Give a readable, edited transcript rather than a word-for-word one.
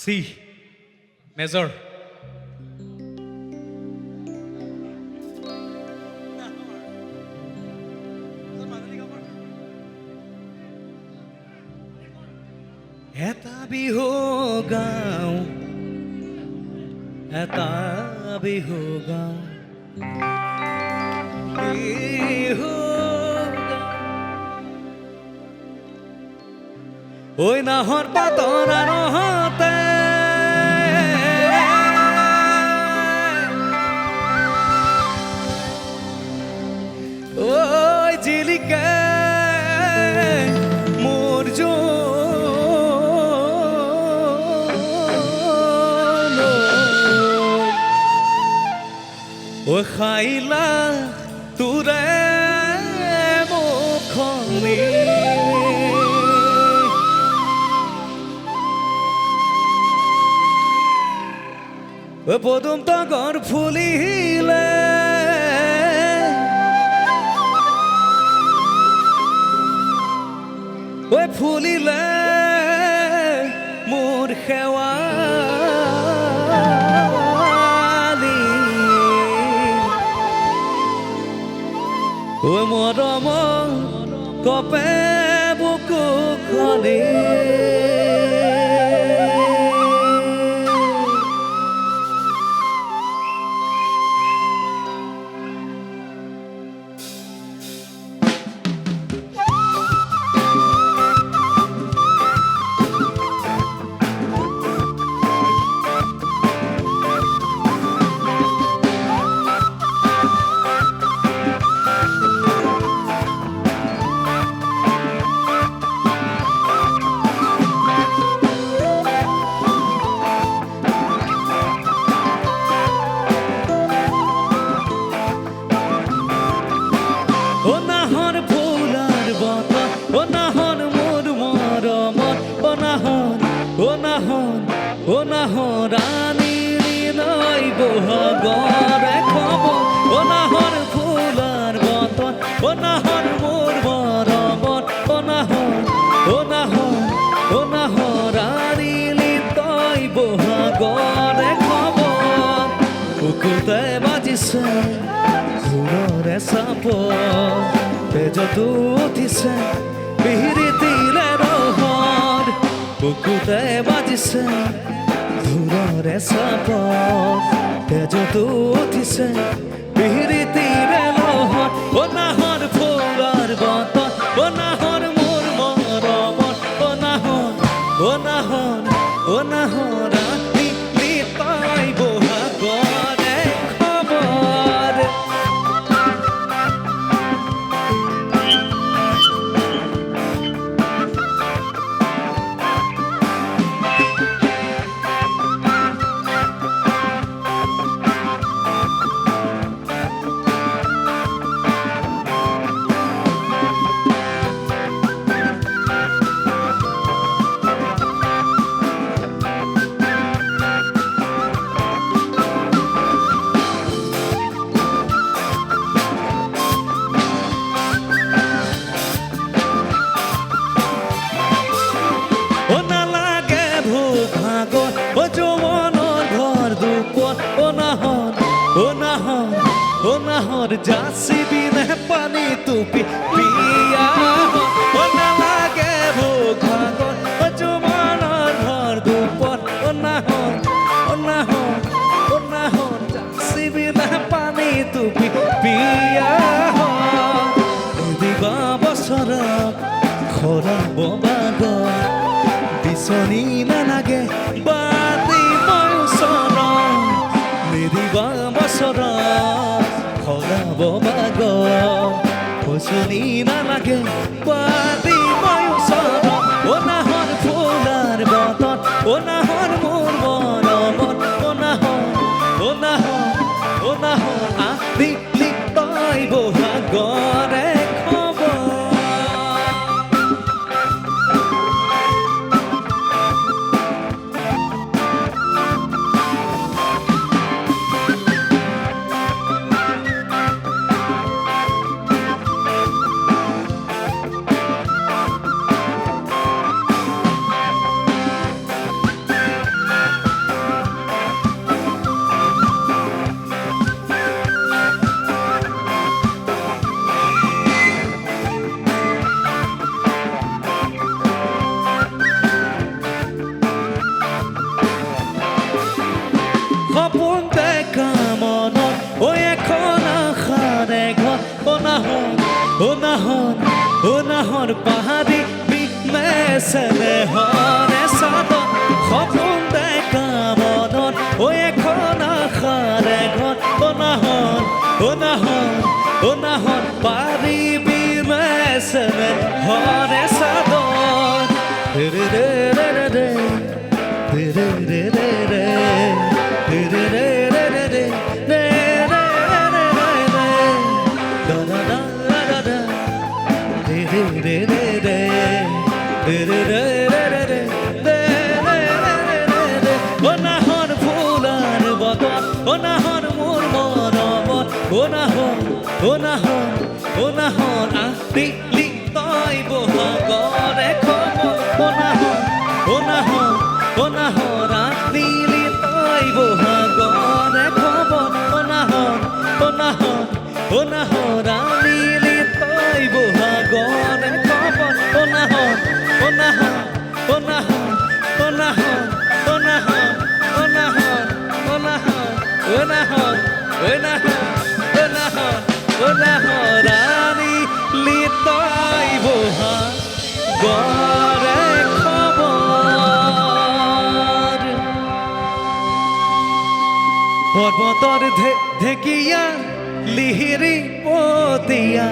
সি major এটা বিহু গাওঁ এটা বিহু গাওঁ বিহু ঐ নাহৰ পাতৰ নহতে ঐ জিলিকে মোৰ ঐ খাইলা তোৰে মুখনি ঐ পদুম তগৰ ফুলিলে ঐ ফুলিলে মোৰ শেৱালি ঐ মৰম কপে বুকু খনি ও নাহৰ ৰাণীৰ নৈ বহাগৰে খবৰ ও নাহৰ ফুলাৰ বতন ও নাহৰ মোৰ মৰমত ও নাহৰ ৰাণীৰ তই বহাগৰে খবৰ বুকুতে বাজিছে ঘূৰৰে চাপ তেজতো উঠিছে বিহিৰিতিৰে ৰহৰ বুকুতে বাজিছে ধুৰৰে চাপ তেজতো উঠিছে বিহিৰিতিৰে লহৰ ও নাহৰ ফুলৰ বতন ও নাহৰ মোৰ মৰমত ও নাহৰ ৰাণী তই বহাগৰে খবৰ ও নাহৰ যাচিবি নে পানী টুপি বিয়া ও নালাগে ভোগ ভাগৰ ও জমানৰ ঘৰ দুপৰ ও নাহৰ যাচিবি নে পানী টুপি বিয়া দিবা বছৰত খৰাব বাগ বিচনী নালাগে বাতি ময়ো চৰণ নিদিবা বছৰত খৰাব বাগ বিচনী নালাগে বাতি ময়ো চৰণ ও নাহৰ ফুলাৰ বতন ও নাহৰ মোৰ মৰমত ও নাহৰ আহিলি তই বহাগৰে নাহন পাহাড়ি মেছেলে হনে চাদন সপোন দেখা মনত ঐ এখন আশাৰ ঘৰ নাহন পাৰিবি মেছেলে হনে চাদন ৰে ৰে ৰে ৰে ৰে ৰে ৰে ৰে ৰে ৰে ৰে ৰে নাহন ফুলাৰ বতন নাহন মোৰ মৰমত নাহন আহিলি তই বহাগৰে খবৰ নাহন আহিলি তই বহাগৰে খবৰ নাহন আহিলি তই বহাগৰে খবৰ ৰাণী লিতাই বহা গৰে খবৰ পৰ্বতৰ ঢেকীয়া লিহিৰি পতিয়া